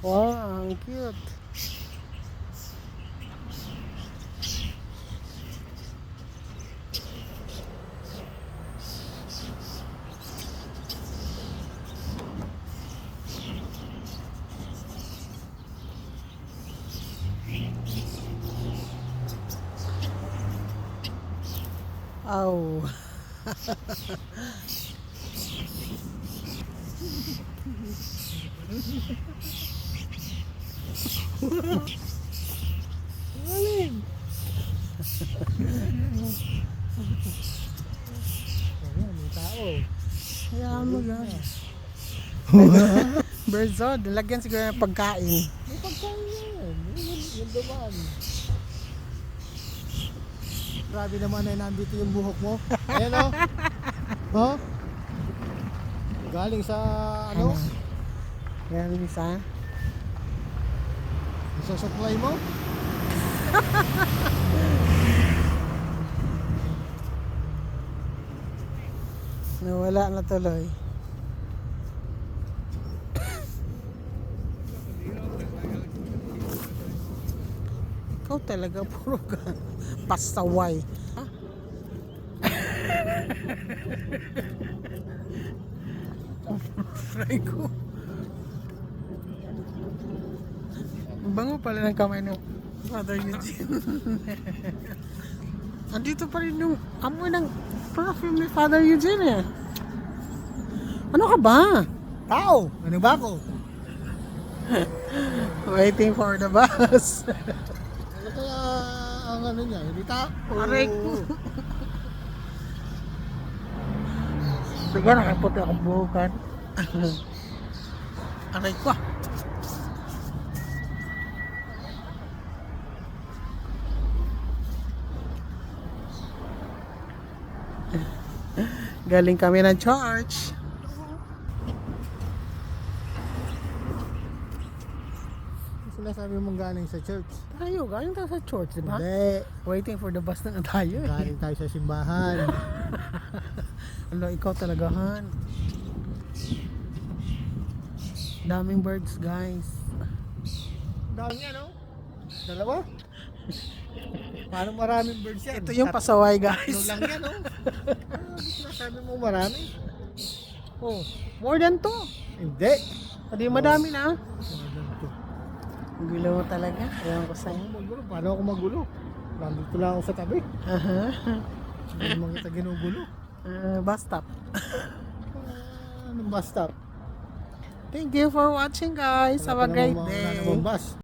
Wow, ang cute. Oh. Alin? Ayan, may tao. Hayaan mo yan. Birdson, lagyan siguro ng pagkain. May pagkain yan. Yung dumaan. Grabe naman ay nandito yung buhok mo. Ayan o. Oh. Galing sa ano? Yan, Lisa. Sa supply mo? Nawala na tuloy. Ikaw talaga puro ka pasaway. Ha? Fry ko. Ang bango pala ng kamay ng Father Eugene. Andito pa rin yung amoy ng perfume ni Father Eugene eh. Ano ka ba? Tao! Ano ba ako? Waiting for the bus. Ano kaya ang ano niya? Hindi tao? Aray ko. Sige, nakaputi akong buhukan. Aray ko. Galing kami ng church. Sinasabi mong galing sa church. Galing tayo sa church, di ba? Hindi. Waiting for the bus na nga tayo eh. Galing tayo sa simbahan. Ano, ikaw talagahan. Daming birds, guys. Dami niya, no? Dalawa? Parang maraming birds yan. Ito yung pasaway, Tatlo guys. lang yan, no? Sinasabi mo marami. Oh, more than two. Hindi. Hindi madami na. Ito. Ang gulo mo talaga. Ewan ko sa'yo. Magulo. Paano ako magulo? Nandito lang ako sa tabi. Hindi naman kita ginugulo. Bus stop. Anong bus stop? Thank you for watching, guys. Have a great day. Wala namang bus.